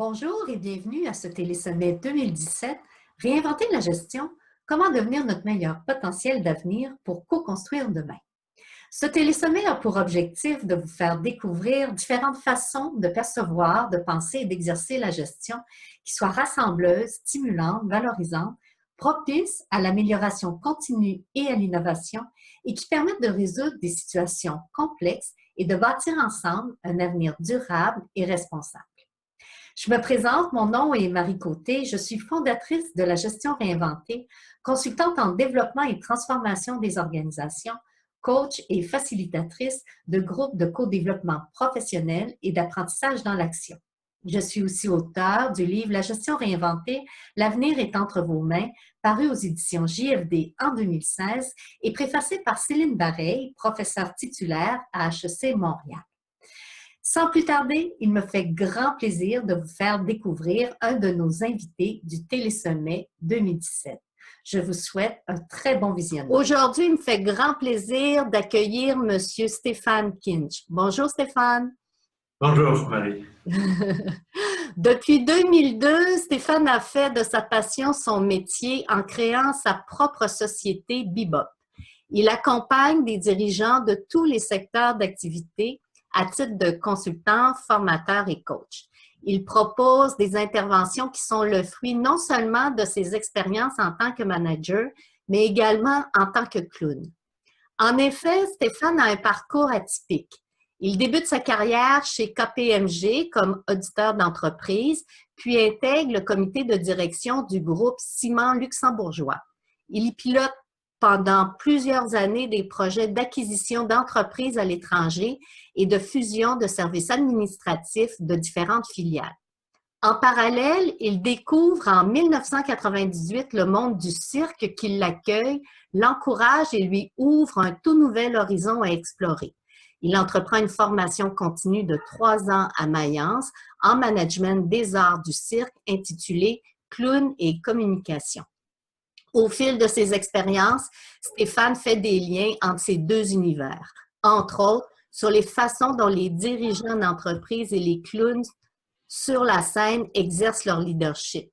Bonjour et bienvenue à ce Télésommet 2017, Réinventer la gestion, comment devenir notre meilleur potentiel d'avenir pour co-construire demain. Ce télésommet a pour objectif de vous faire découvrir différentes façons de percevoir, de penser et d'exercer la gestion qui soient rassembleuses, stimulantes, valorisantes, propices à l'amélioration continue et à l'innovation et qui permettent de résoudre des situations complexes et de bâtir ensemble un avenir durable et responsable. Je me présente, mon nom est Marie Côté, je suis fondatrice de la gestion réinventée, consultante en développement et transformation des organisations, coach et facilitatrice de groupes de co-développement professionnel et d'apprentissage dans l'action. Je suis aussi auteure du livre La gestion réinventée, l'avenir est entre vos mains, paru aux éditions JFD en 2016 et préfacé par Céline Bareil, professeure titulaire à HEC Montréal. Sans plus tarder, il me fait grand plaisir de vous faire découvrir un de nos invités du Télésommet 2017. Je vous souhaite un très bon visionnage. Aujourd'hui, il me fait grand plaisir d'accueillir M. Stéphane Kinch. Bonjour Stéphane. Bonjour Marie. Depuis 2002, Stéphane a fait de sa passion son métier en créant sa propre société Bebop. Il accompagne des dirigeants de tous les secteurs d'activité à titre de consultant, formateur et coach. Il propose des interventions qui sont le fruit non seulement de ses expériences en tant que manager, mais également en tant que clown. En effet, Stéphane a un parcours atypique. Il débute sa carrière chez KPMG comme auditeur d'entreprise, puis intègre le comité de direction du groupe Ciment luxembourgeois. Il y pilote pendant plusieurs années des projets d'acquisition d'entreprises à l'étranger et de fusion de services administratifs de différentes filiales. En parallèle, il découvre en 1998 le monde du cirque qui l'accueille, l'encourage et lui ouvre un tout nouvel horizon à explorer. Il entreprend une formation continue de 3 ans à Mayence en management des arts du cirque intitulée « Clown et communication ». Au fil de ses expériences, Stéphane fait des liens entre ces deux univers, entre autres sur les façons dont les dirigeants d'entreprise et les clowns sur la scène exercent leur leadership.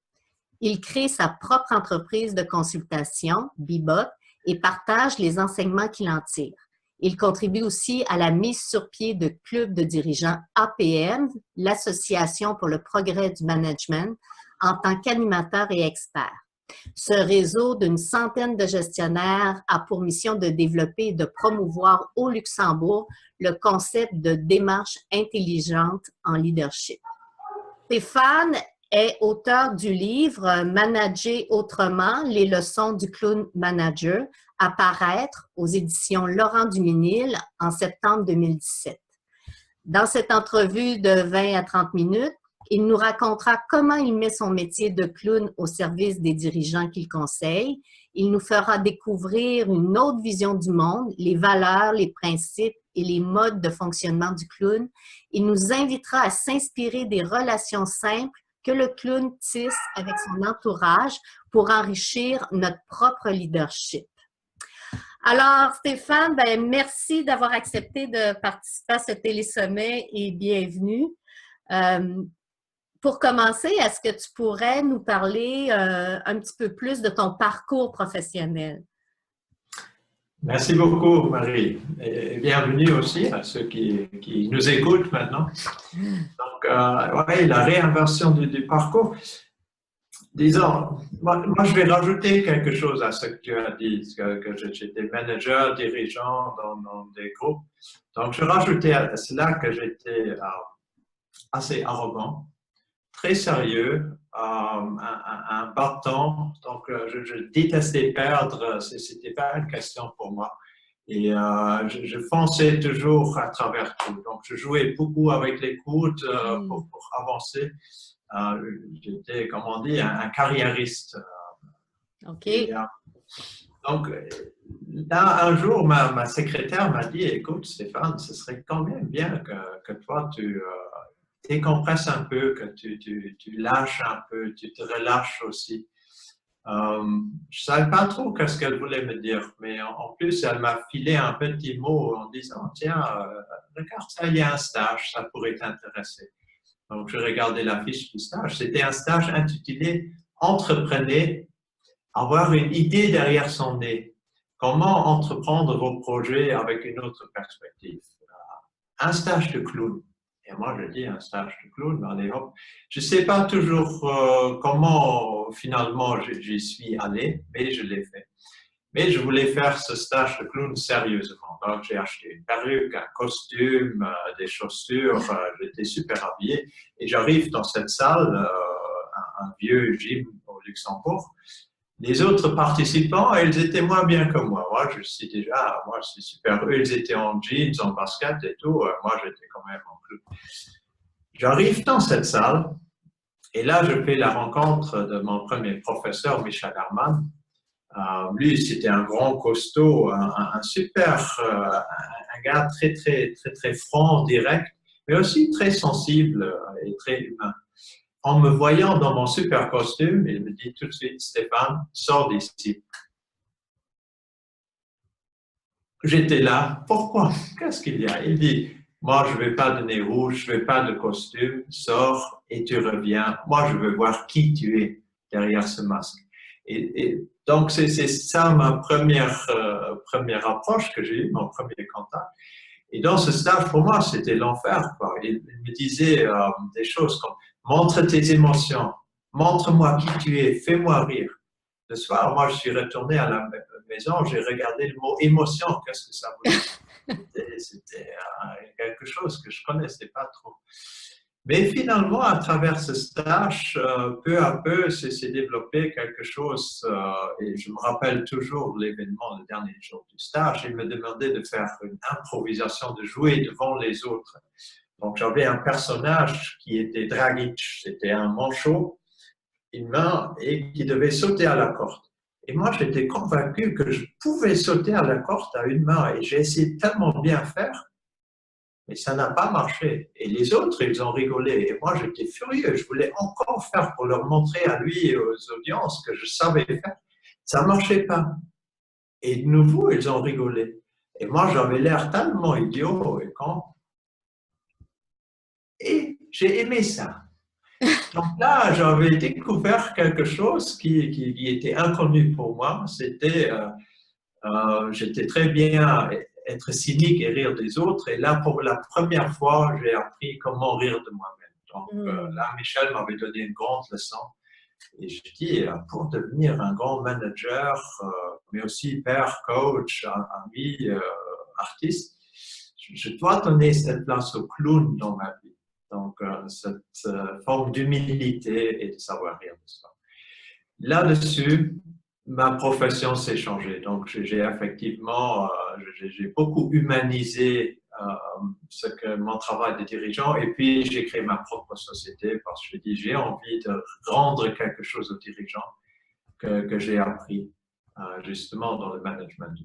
Il crée sa propre entreprise de consultation, Bebop, et partage les enseignements qu'il en tire. Il contribue aussi à la mise sur pied de clubs de dirigeants APM, l'Association pour le progrès du management, en tant qu'animateur et expert. Ce réseau d'une centaine de gestionnaires a pour mission de développer et de promouvoir au Luxembourg le concept de démarche intelligente en leadership. Stéphane est auteur du livre « Manager autrement, les leçons du clown manager » à paraître aux éditions Laurent Duminil en septembre 2017. Dans cette entrevue de 20 à 30 minutes, il nous racontera comment il met son métier de clown au service des dirigeants qu'il conseille. Il nous fera découvrir une autre vision du monde, les valeurs, les principes et les modes de fonctionnement du clown. Il nous invitera à s'inspirer des relations simples que le clown tisse avec son entourage pour enrichir notre propre leadership. Alors, Stéphane, merci d'avoir accepté de participer à ce télésommet et bienvenue. Pour commencer, est-ce que tu pourrais nous parler un petit peu plus de ton parcours professionnel? Merci beaucoup, Marie. Et bienvenue aussi à ceux qui nous écoutent maintenant. Donc, ouais, la réinversion du parcours. Disons, moi, je vais rajouter quelque chose à ce que tu as dit, que j'étais manager, dirigeant dans des groupes. Donc, je rajoutais à cela que j'étais assez arrogant, très sérieux, un bâton, donc je détestais perdre, c'était pas une question pour moi. Et je fonçais toujours à travers tout. Donc je jouais beaucoup avec les coudes pour avancer. J'étais, comme on dit, un carriériste. OK. Et, donc là, un jour, ma secrétaire m'a dit, écoute Stéphane, ce serait quand même bien que toi, tu décompresses un peu, que tu lâches un peu, tu te relâches aussi. Je ne savais pas trop ce qu'elle voulait me dire, mais en plus, elle m'a filé un petit mot en disant, tiens, regarde ça, il y a un stage, ça pourrait t'intéresser. Donc, je regardais la fiche du stage. C'était un stage intitulé « Entreprenez, avoir une idée derrière son nez. Comment entreprendre vos projets avec une autre perspective ?» Un stage de clown. Et moi, je dis un stage de clown, allez hop. Je ne sais pas toujours comment finalement j'y suis allé, mais je l'ai fait. Mais je voulais faire ce stage de clown sérieusement. Donc, j'ai acheté une perruque, un costume, des chaussures, j'étais super habillé. Et j'arrive dans cette salle, un vieux gym au Luxembourg. Les autres participants, ils étaient moins bien que moi. Moi, je suis déjà, moi, je suis super. Eux, ils étaient en jeans, en basket et tout. Moi, j'étais quand même en clown. J'arrive dans cette salle et là, je fais la rencontre de mon premier professeur, Michel Herman. Lui, c'était un grand costaud, un super, un gars très franc, direct, mais aussi très sensible et très humain. En me voyant dans mon super costume, il me dit tout de suite, Stéphane, sors d'ici. J'étais là, pourquoi? Qu'est-ce qu'il y a? Il dit, moi, je ne vais pas de nez rouge, je ne vais pas de costume, sors et tu reviens. Moi, je veux voir qui tu es derrière ce masque. Et donc, c'est ça ma première approche que j'ai eue, mon premier contact. Et dans ce stage, pour moi, c'était l'enfer. Il me disait des choses comme « montre tes émotions, montre-moi qui tu es, fais-moi rire ». Le soir, moi, je suis retourné à la maison, j'ai regardé le mot « émotion », qu'est-ce que ça voulait dire? C'était quelque chose que je ne connaissais pas trop. Mais finalement, à travers ce stage, peu à peu, s'est développé quelque chose, et je me rappelle toujours l'événement, le dernier jour du stage, il me demandait de faire une improvisation, de jouer devant les autres. Donc, j'avais un personnage qui était Dragic, c'était un manchot, une main, et qui devait sauter à la corde. Et moi, j'étais convaincu que je pouvais sauter à la corde à une main, et j'ai essayé tellement bien faire, mais ça n'a pas marché. Et les autres, ils ont rigolé. Et moi, j'étais furieux. Je voulais encore faire pour leur montrer à lui et aux audiences que je savais faire. Ça ne marchait pas. Et de nouveau, ils ont rigolé. Et moi, j'avais l'air tellement idiot et con. Et j'ai aimé ça. Donc là, j'avais découvert quelque chose qui était inconnu pour moi. C'était, j'étais très bien être cynique et rire des autres. Et là, pour la première fois, j'ai appris comment rire de moi-même. Donc là, Michel m'avait donné une grande leçon. Et je dis, pour devenir un grand manager, mais aussi père, coach, ami, artiste, je dois donner cette place au clown dans ma vie. Donc, cette forme d'humilité et de savoir rire de soi. Là-dessus, ma profession s'est changée. Donc, j'ai effectivement, j'ai beaucoup humanisé mon travail de dirigeant et puis j'ai créé ma propre société parce que j'ai envie de rendre quelque chose aux dirigeants que j'ai appris justement dans le management.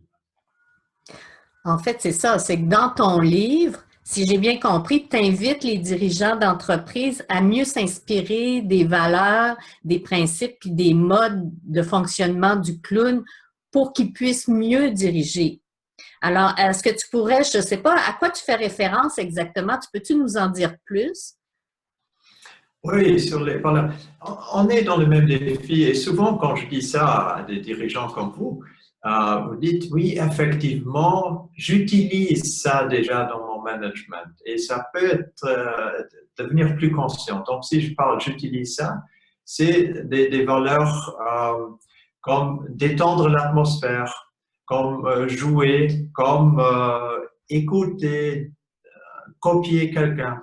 En fait, c'est ça, c'est que dans ton livre, si j'ai bien compris, tu invites les dirigeants d'entreprise à mieux s'inspirer des valeurs, des principes et des modes de fonctionnement du clown pour qu'ils puissent mieux diriger. Alors, est-ce que tu pourrais, je ne sais pas, à quoi tu fais référence exactement? Peux-tu nous en dire plus? Oui, voilà. On est dans le même défi et souvent quand je dis ça à des dirigeants comme vous dites oui, effectivement, j'utilise ça déjà dans mon management et ça peut être devenir plus conscient. Donc, si je parle j'utilise ça, c'est des valeurs comme détendre l'atmosphère, comme jouer, comme écouter, copier quelqu'un.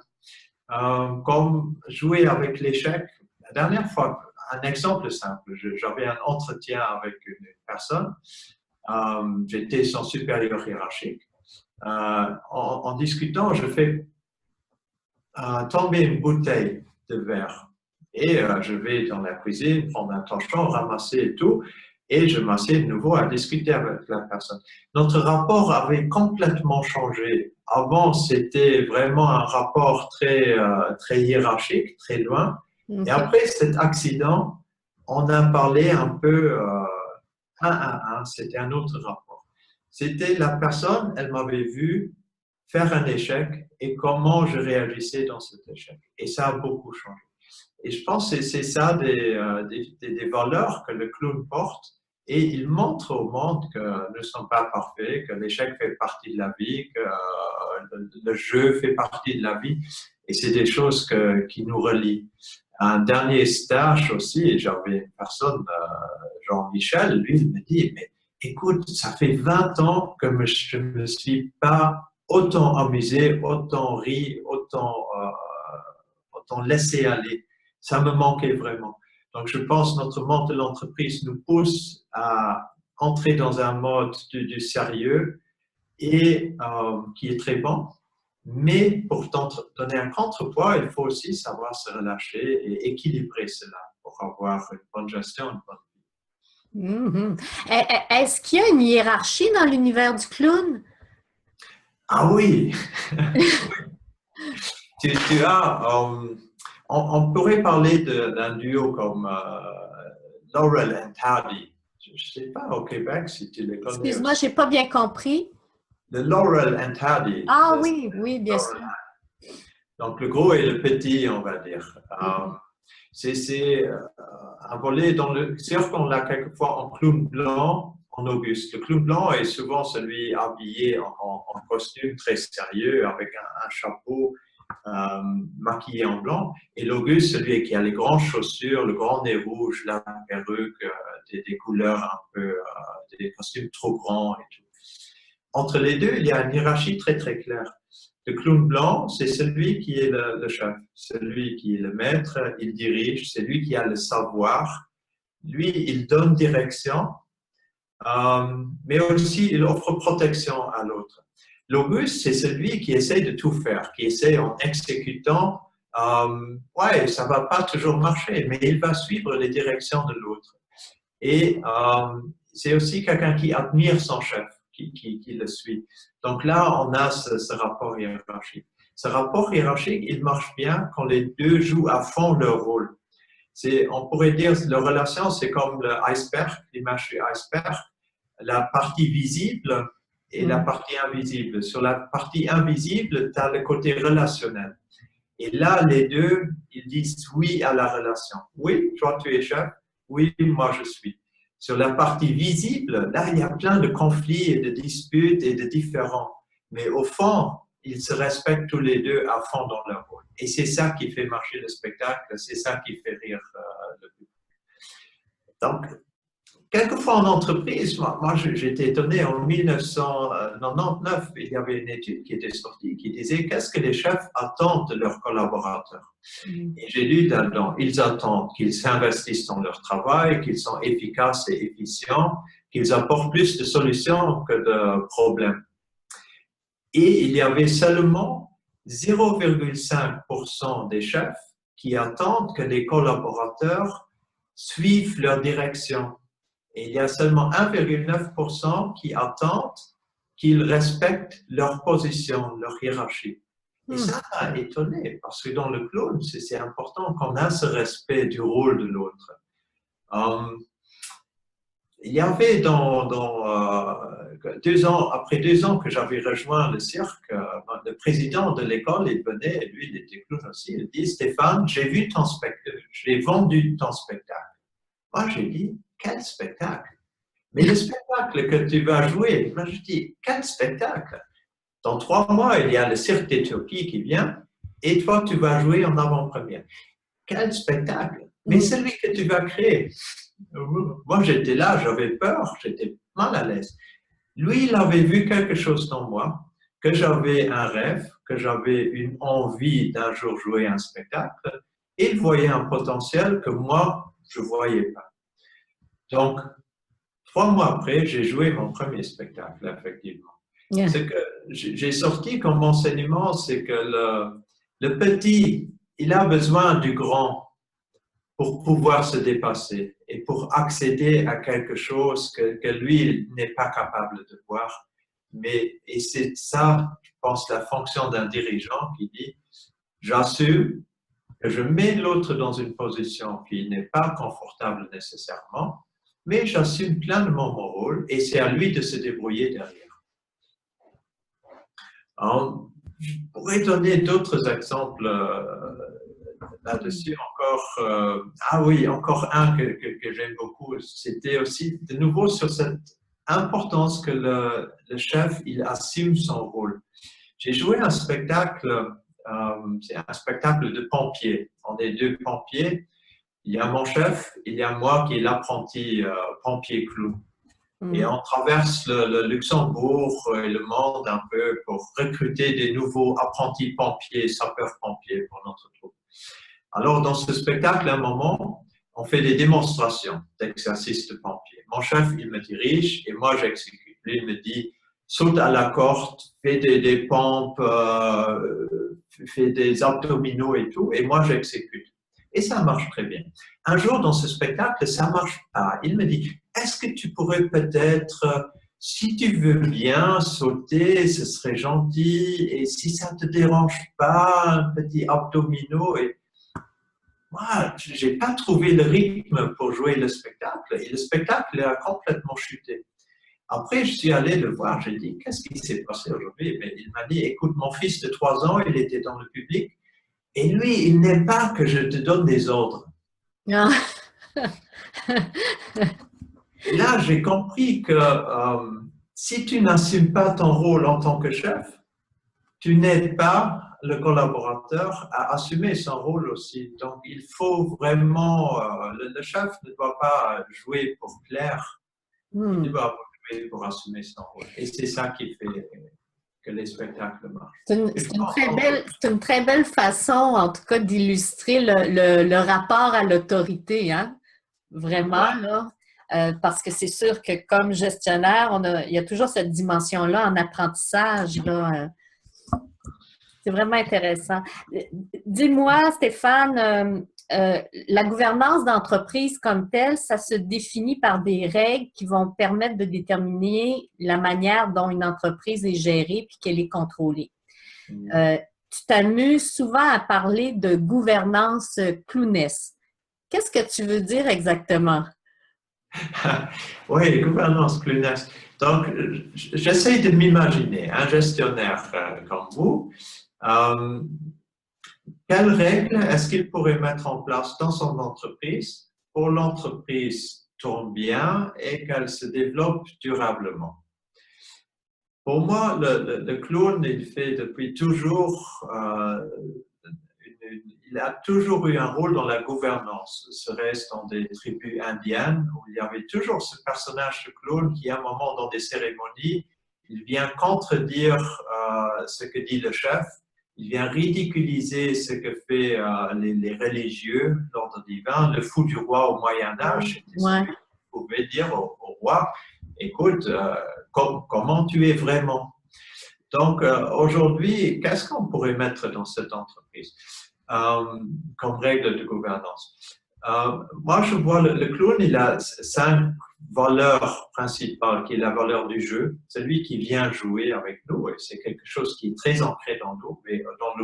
Comme jouer avec l'échec. La dernière fois, un exemple simple, j'avais un entretien avec une personne, j'étais son supérieur hiérarchique. En discutant, je fais tomber une bouteille de verre et je vais dans la cuisine, prendre un torchon, ramasser tout et je m'assieds de nouveau à discuter avec la personne. Notre rapport avait complètement changé. Avant, c'était vraiment un rapport très hiérarchique, très loin. Okay. Et après cet accident, on a parlé un peu un à un. C'était un autre rapport. C'était la personne, elle m'avait vu faire un échec et comment je réagissais dans cet échec. Et ça a beaucoup changé. Et je pense que c'est ça des valeurs que le clown porte. Et il montre au monde que nous ne sommes pas parfaits, que l'échec fait partie de la vie, que le jeu fait partie de la vie. Et c'est des choses qui nous relient. Un dernier stage aussi, et j'avais une personne, Jean-Michel, lui, il me dit, mais écoute, ça fait 20 ans que je ne me suis pas autant amusé, autant ri, autant laissé aller. Ça me manquait vraiment. Donc, je pense que notre monde de l'entreprise nous pousse à entrer dans un mode du sérieux et qui est très bon. Mais pour donner un contrepoids, il faut aussi savoir se relâcher et équilibrer cela pour avoir une bonne gestion, une bonne Mhm. Est-ce qu'il y a une hiérarchie dans l'univers du clown? Ah oui, tu as, on pourrait parler d'un duo comme Laurel and Hardy. Je ne sais pas au Québec si tu les connais Excuse-moi, aussi. je n'ai pas bien compris. Le Laurel and Hardy. Ah oui, oui, bien sûr. Donc le gros et le petit, on va dire. C'est un volet dans le cirque, on l'a quelquefois en clown blanc, en Auguste. Le clown blanc est souvent celui habillé en costume très sérieux, avec un chapeau maquillé en blanc. Et l'Auguste, celui qui a les grandes chaussures, le grand nez rouge, la perruque, des couleurs un peu, des costumes trop grands et tout. Entre les deux, il y a une hiérarchie très très claire. Le clown blanc, c'est celui qui est le chef, celui qui est le maître, il dirige, c'est lui qui a le savoir. Lui, il donne direction, mais aussi il offre protection à l'autre. L'Auguste, c'est celui qui essaie de tout faire, qui essaie en exécutant, ouais, ça va pas toujours marcher, mais il va suivre les directions de l'autre. Et c'est aussi quelqu'un qui admire son chef. Qui le suit. Donc là, on a ce rapport hiérarchique. Ce rapport hiérarchique, il marche bien quand les deux jouent à fond leur rôle. On pourrait dire que leur relation, c'est comme l'iceberg, l'image du iceberg, la partie visible et la partie invisible. Sur la partie invisible, tu as le côté relationnel. Et là, les deux, ils disent oui à la relation. Oui, toi, tu es chef. Oui, moi, je suis. Sur la partie visible, là, il y a plein de conflits et de disputes et de différends. Mais au fond, ils se respectent tous les deux à fond dans leur rôle. Et c'est ça qui fait marcher le spectacle, c'est ça qui fait rire le public. Donc, quelquefois en entreprise, moi j'étais étonné, en 1999, il y avait une étude qui était sortie qui disait qu'est-ce que les chefs attendent de leurs collaborateurs. Et j'ai lu là-dedans, ils attendent qu'ils s'investissent dans leur travail, qu'ils sont efficaces et efficients, qu'ils apportent plus de solutions que de problèmes. Et il y avait seulement 0,5% des chefs qui attendent que les collaborateurs suivent leur direction. Et il y a seulement 1,9% qui attendent qu'ils respectent leur position, leur hiérarchie. Et ça m'a étonné, parce que dans le clown, c'est important qu'on a ce respect du rôle de l'autre. Il y avait après 2 ans que j'avais rejoint le cirque, le président de l'école, il venait, et lui, il était clown aussi, il dit, Stéphane, j'ai vu ton spectacle, j'ai vendu ton spectacle. Moi, j'ai dit, quel spectacle? Mais le spectacle que tu vas jouer, moi, je dis, quel spectacle? Dans 3 mois, il y a le cirque d'Éthiopie qui vient, et toi, tu vas jouer en avant-première. Quel spectacle! Mais celui que tu vas créer. Moi, j'étais là, j'avais peur, j'étais mal à l'aise. Lui, il avait vu quelque chose dans moi, que j'avais un rêve, que j'avais une envie d'un jour jouer un spectacle, et il voyait un potentiel que moi, je ne voyais pas. Donc, 3 mois après, j'ai joué mon premier spectacle, effectivement. Yeah. Ce que j'ai sorti comme enseignement, c'est que le petit, il a besoin du grand pour pouvoir se dépasser et pour accéder à quelque chose que lui n'est pas capable de voir. Et c'est ça, je pense, la fonction d'un dirigeant qui dit « J'assume que je mets l'autre dans une position qui n'est pas confortable nécessairement, mais j'assume pleinement mon rôle et c'est à lui de se débrouiller derrière. » Je pourrais donner d'autres exemples là-dessus. Ah oui, encore un que j'aime beaucoup. C'était aussi de nouveau sur cette importance que le chef, il assume son rôle. J'ai joué un spectacle, c'est un spectacle de pompiers. On est deux pompiers. Il y a mon chef, il y a moi qui est l'apprenti pompier clown. Et on traverse le Luxembourg et le monde un peu pour recruter des nouveaux apprentis pompiers, sapeurs-pompiers pour notre troupe. Alors, dans ce spectacle, à un moment, on fait des démonstrations d'exercices de pompier. Mon chef, il me dirige et moi, j'exécute. Lui, il me dit, saute à la corde, fais des pompes, fais des abdominaux et tout, et moi, j'exécute. Et ça marche très bien. Un jour, dans ce spectacle, ça ne marche pas. Il me dit, est-ce que tu pourrais peut-être, si tu veux bien sauter, ce serait gentil, et si ça ne te dérange pas, un petit abdominaux. Et moi, je n'ai pas trouvé le rythme pour jouer le spectacle, et le spectacle a complètement chuté. Après, je suis allé le voir, j'ai dit, qu'est-ce qui s'est passé aujourd'hui? Mais il m'a dit, écoute, mon fils de 3 ans, il était dans le public, et lui, il n'aime pas que je te donne des ordres. Ah. Et là, j'ai compris que si tu n'assumes pas ton rôle en tant que chef, tu n'aides pas le collaborateur à assumer son rôle aussi. Donc, il faut vraiment, le chef ne doit pas jouer pour plaire, il doit jouer pour assumer son rôle. Et c'est ça qui fait que les spectacles marchent. C'est une très belle façon, en tout cas, d'illustrer le rapport à l'autorité, hein? Vraiment, là. Parce que c'est sûr que comme gestionnaire, il y a toujours cette dimension-là en apprentissage, là. C'est vraiment intéressant. Dis-moi, Stéphane, la gouvernance d'entreprise comme telle, ça se définit par des règles qui vont permettre de déterminer la manière dont une entreprise est gérée puis qu'elle est contrôlée. Tu t'amuses souvent à parler de gouvernance clownesque. Qu'est-ce que tu veux dire exactement? Oui, gouvernance clownesque. Donc, j'essaie de m'imaginer un gestionnaire comme vous. Quelles règles est-ce qu'il pourrait mettre en place dans son entreprise pour que l'entreprise tourne bien et qu'elle se développe durablement? Pour moi, le clown, il fait depuis toujours, il a toujours eu un rôle dans la gouvernance. Serait-ce dans des tribus indiennes où il y avait toujours ce personnage de clown qui, à un moment, dans des cérémonies, il vient contredire ce que dit le chef. Il vient ridiculiser ce que fait les religieux, l'ordre divin, le fou du roi au Moyen-Âge. Ouais. Vous pouvez dire au roi, écoute, comment tu es vraiment? Donc, aujourd'hui, qu'est-ce qu'on pourrait mettre dans cette entreprise comme règle de gouvernance? Moi, je vois le clown, il a 5 valeurs principales, qui est la valeur du jeu, celui qui vient jouer avec nous, et c'est quelque chose qui est très ancré dans nous, mais dans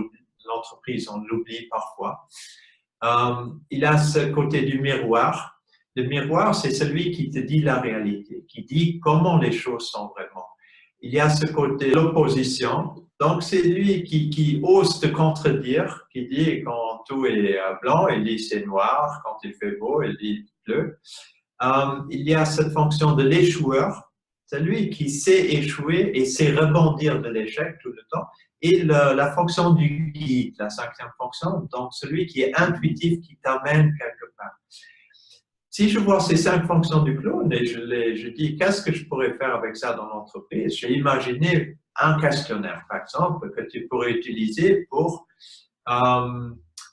l'entreprise, on l'oublie parfois. Il a ce côté du miroir. Le miroir, c'est celui qui te dit la réalité, qui dit comment les choses sont vraiment. Il y a ce côté l'opposition. Donc, c'est lui qui ose te contredire, qui dit quand tout est blanc, il dit c'est noir, quand il fait beau, il dit bleu. Il y a cette fonction de l'échoueur, c'est lui qui sait échouer et sait rebondir de l'échec tout le temps. Et la fonction du guide, la 5e fonction, donc celui qui est intuitif, qui t'amène quelque part. Si je vois ces 5 fonctions du clown et je dis qu'est-ce que je pourrais faire avec ça dans l'entreprise, j'ai imaginé un questionnaire, par exemple, que tu pourrais utiliser pour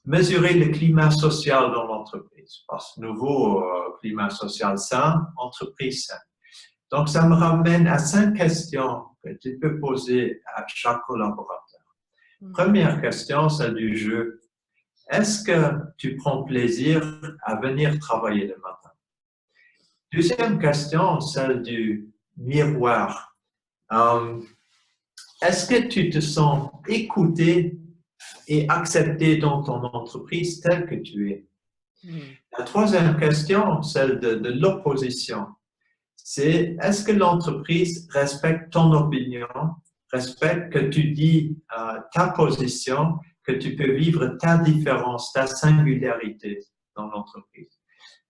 mesurer le climat social dans l'entreprise. Parce que nouveau climat social sain, entreprise saine. Donc, ça me ramène à 5 questions que tu peux poser à chaque collaborateur. Première question, celle du jeu. Est-ce que tu prends plaisir à venir travailler le matin? Deuxième question, celle du miroir. Est-ce que tu te sens écouté et accepté dans ton entreprise telle que tu es? La troisième question, celle de l'opposition, c'est est-ce que l'entreprise respecte ton opinion, respecte que tu dis ta position, que tu peux vivre ta différence, ta singularité dans l'entreprise.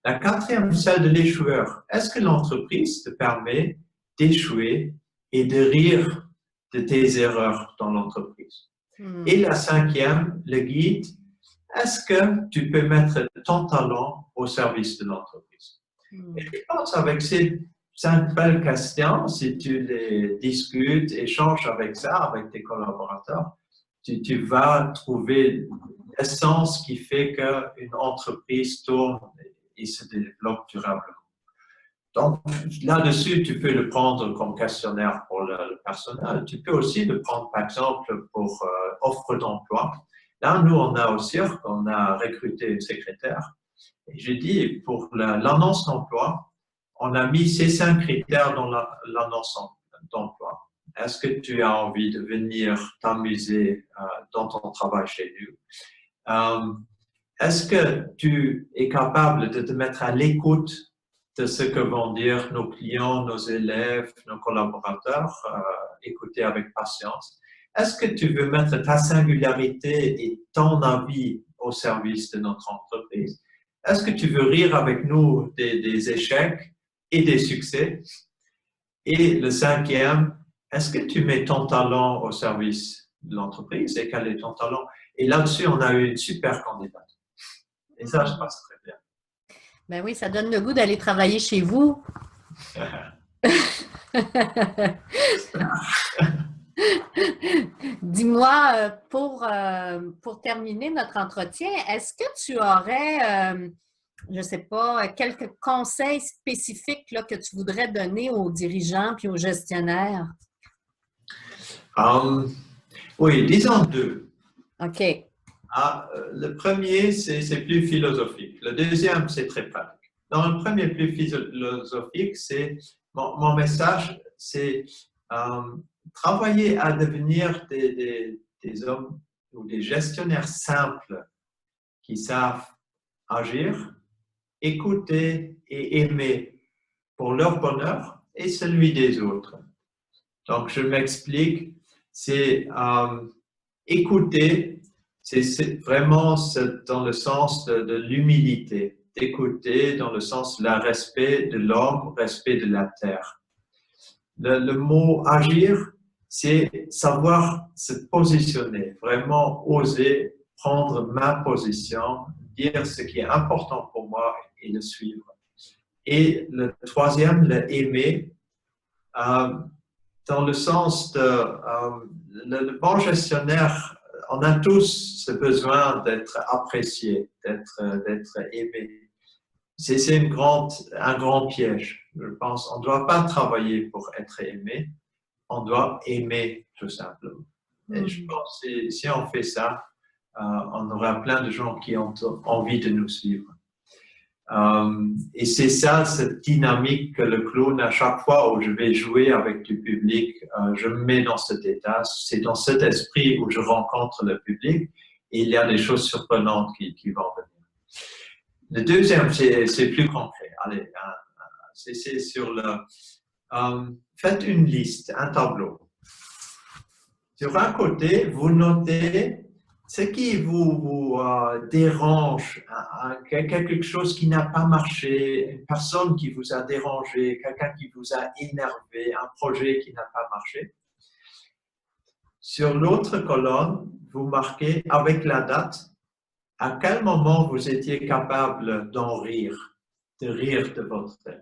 La quatrième, celle de l'échoueur. Est-ce que l'entreprise te permet d'échouer et de rire de tes erreurs dans l'entreprise? Et la cinquième, le guide, est-ce que tu peux mettre ton talent au service de l'entreprise? Et je pense avec ces 5 belles questions, si tu les discutes, échanges avec ça, avec tes collaborateurs, tu vas trouver l'essence qui fait qu'une entreprise tourne et se développe durablement. Donc, là-dessus, tu peux le prendre comme questionnaire pour le personnel. Tu peux aussi le prendre, par exemple, pour offre d'emploi. Là, nous, on a au cirque, on a recruté une secrétaire. Et j'ai dit, pour l'annonce d'emploi, on a mis ces 5 critères dans l'annonce d'emploi. Est-ce que tu as envie de venir t'amuser dans ton travail chez nous? Est-ce que tu es capable de te mettre à l'écoute de ce que vont dire nos clients, nos élèves, nos collaborateurs, écouter avec patience? Est-ce que tu veux mettre ta singularité et ton avis au service de notre entreprise? Est-ce que tu veux rire avec nous des échecs et des succès? Et le cinquième, est-ce que tu mets ton talent au service de l'entreprise et quel est ton talent? Et là-dessus, on a eu une super candidate. Et ça, je passe très bien. Ben oui, ça donne le goût d'aller travailler chez vous. Dis-moi, pour terminer notre entretien, est-ce que tu aurais, je ne sais pas, quelques conseils spécifiques là, que tu voudrais donner aux dirigeants puis aux gestionnaires? Oui, disons 2. OK. Le premier, c'est plus philosophique. Le deuxième, c'est très pratique. Dans le premier, plus philosophique, c'est mon message, c'est travailler à devenir des hommes ou des gestionnaires simples qui savent agir, écouter et aimer pour leur bonheur et celui des autres. Donc, je m'explique, c'est écouter, c'est vraiment dans le sens de l'humilité, d'écouter dans le sens de respect de l'homme, respect de la terre. Le mot agir, c'est savoir se positionner, vraiment oser prendre ma position, dire ce qui est important pour moi et le suivre. Et le troisième, le aimer, dans le sens le bon gestionnaire, on a tous ce besoin d'être apprécié, d'être aimé. C'est un grand piège, je pense. On ne doit pas travailler pour être aimé, on doit aimer tout simplement. Et je pense que si on fait ça, on aura plein de gens qui ont envie de nous suivre. Et c'est ça, cette dynamique que le clown, à chaque fois où je vais jouer avec du public, je me mets dans cet état. C'est dans cet esprit où je rencontre le public et il y a des choses surprenantes qui vont venir. Le deuxième, c'est plus concret. Allez, c'est sur le... faites une liste, un tableau. Sur un côté, vous notez ce qui vous dérange, quelque chose qui n'a pas marché, une personne qui vous a dérangé, quelqu'un qui vous a énervé, un projet qui n'a pas marché. Sur l'autre colonne, vous marquez avec la date à quel moment vous étiez capable d'en rire, de rire de votre erreur.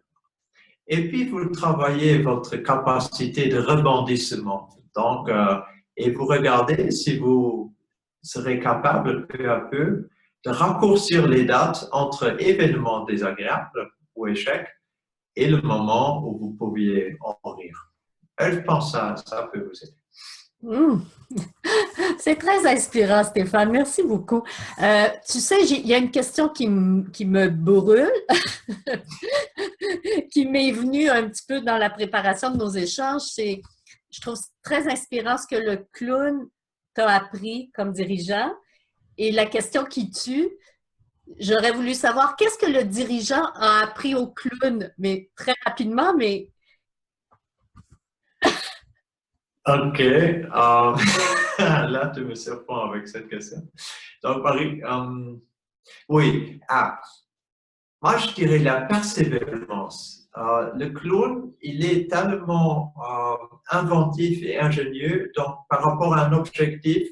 Et puis, vous travaillez votre capacité de rebondissement. Donc, et vous regardez si vous serez capable peu à peu de raccourcir les dates entre événements désagréables ou échecs et le moment où vous pouviez en rire. Et je pense que ça peut vous aider. C'est très inspirant, Stéphane. Merci beaucoup. Tu sais, il y a une question qui me brûle, qui m'est venue un petit peu dans la préparation de nos échanges. Je trouve très inspirant ce que le clown t'a appris comme dirigeant. Et la question qui tue, j'aurais voulu savoir qu'est-ce que le dirigeant a appris au clown, mais très rapidement, mais... OK. Là, tu me surprends avec cette question. Donc, Marie, oui. Moi, je dirais la persévérance. Le clown, il est tellement inventif et ingénieux. Donc, par rapport à un objectif,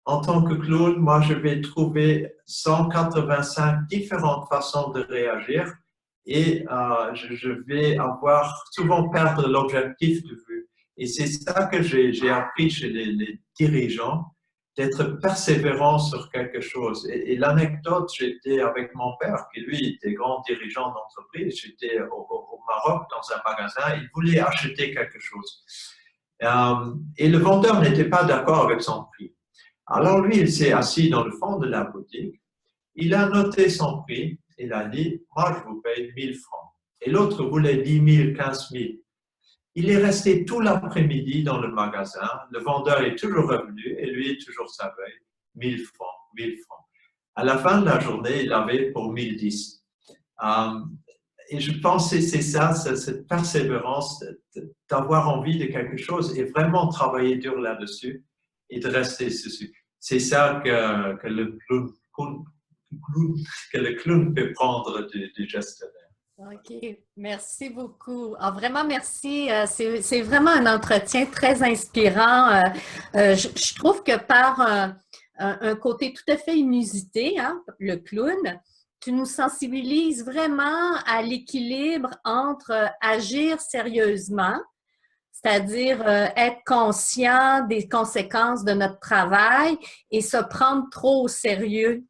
en tant que clown, moi, je vais trouver 185 différentes façons de réagir et je vais avoir souvent perdre l'objectif de vue. Et c'est ça que j'ai appris chez les dirigeants, d'être persévérant sur quelque chose. Et l'anecdote, j'étais avec mon père, qui lui était grand dirigeant d'entreprise. J'étais au Maroc dans un magasin, il voulait acheter quelque chose. Et le vendeur n'était pas d'accord avec son prix. Alors lui, il s'est assis dans le fond de la boutique, il a noté son prix, il a dit, moi je vous paye 1000 francs. Et l'autre voulait 10 000, 15 000. Il est resté tout l'après-midi dans le magasin, le vendeur est toujours revenu et lui toujours savait 1000 francs, 1000 francs. À la fin de la journée, il avait pour 1010. Et je pense que c'est ça, cette persévérance d'avoir envie de quelque chose et vraiment travailler dur là-dessus et de rester dessus. C'est ça que le clown peut prendre du gestionnaire. OK, merci beaucoup. Ah, vraiment, merci. C'est vraiment un entretien très inspirant. Je trouve que par un côté tout à fait inusité, hein, le clown, tu nous sensibilises vraiment à l'équilibre entre agir sérieusement, c'est-à-dire être conscient des conséquences de notre travail et se prendre trop au sérieux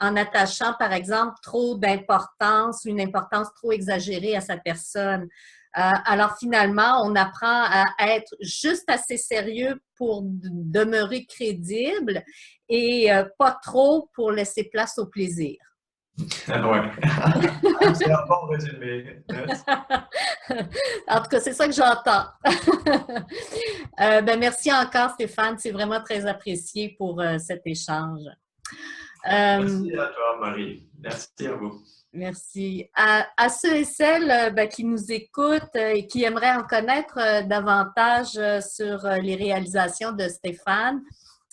en attachant, par exemple, trop d'importance ou une importance trop exagérée à sa personne. Alors finalement, on apprend à être juste assez sérieux pour demeurer crédible et pas trop pour laisser place au plaisir. Ouais. C'est un bon résumé. Merci. En tout cas, c'est ça que j'entends. Merci encore, Stéphane. C'est vraiment très apprécié pour cet échange. Merci à toi, Marie. Merci à vous. Merci. À ceux et celles qui nous écoutent et qui aimeraient en connaître davantage sur les réalisations de Stéphane,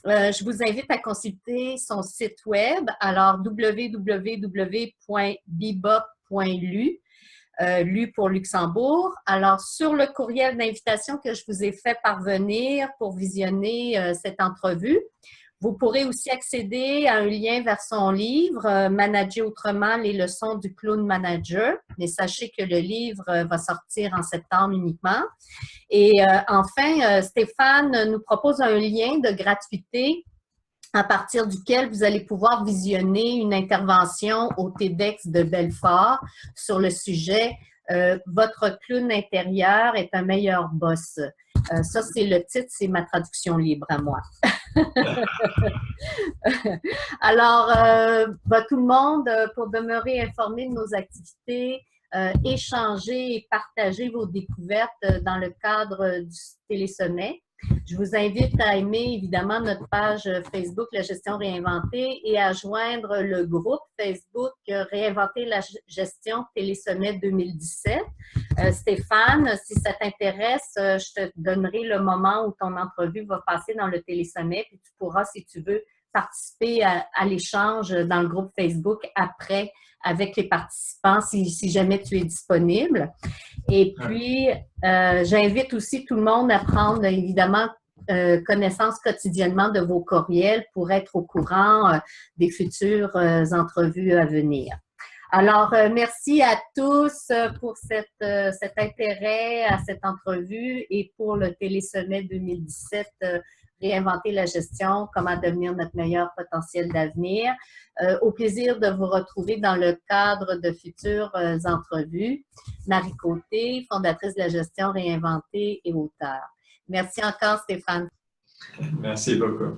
je vous invite à consulter son site web, alors www.bebop.lu, lu pour Luxembourg. Alors, sur le courriel d'invitation que je vous ai fait parvenir pour visionner cette entrevue, vous pourrez aussi accéder à un lien vers son livre « Manager autrement, les leçons du clown manager ». Mais sachez que le livre va sortir en septembre uniquement. Et enfin, Stéphane nous propose un lien de gratuité à partir duquel vous allez pouvoir visionner une intervention au TEDx de Belfort sur le sujet « Votre clown intérieur est un meilleur boss ». Ça, c'est le titre, c'est ma traduction libre à moi. Alors, tout le monde, pour demeurer informé de nos activités, échanger et partager vos découvertes dans le cadre du Télésommet. Je vous invite à aimer évidemment notre page Facebook La Gestion Réinventée et à joindre le groupe Facebook Réinventer la gestion Télésommet 2017. Stéphane, si ça t'intéresse, je te donnerai le moment où ton entrevue va passer dans le Télésommet, puis tu pourras, si tu veux, participer à l'échange dans le groupe Facebook après avec les participants si jamais tu es disponible. Et puis, j'invite aussi tout le monde à prendre évidemment connaissance quotidiennement de vos courriels pour être au courant des futures entrevues à venir. Alors, merci à tous pour cet intérêt à cette entrevue et pour le Télésommet 2017 Réinventer la gestion, comment devenir notre meilleur potentiel d'avenir. Au plaisir de vous retrouver dans le cadre de futures entrevues. Marie Côté, fondatrice de la gestion réinventée et auteure. Merci encore, Stéphane. Merci beaucoup.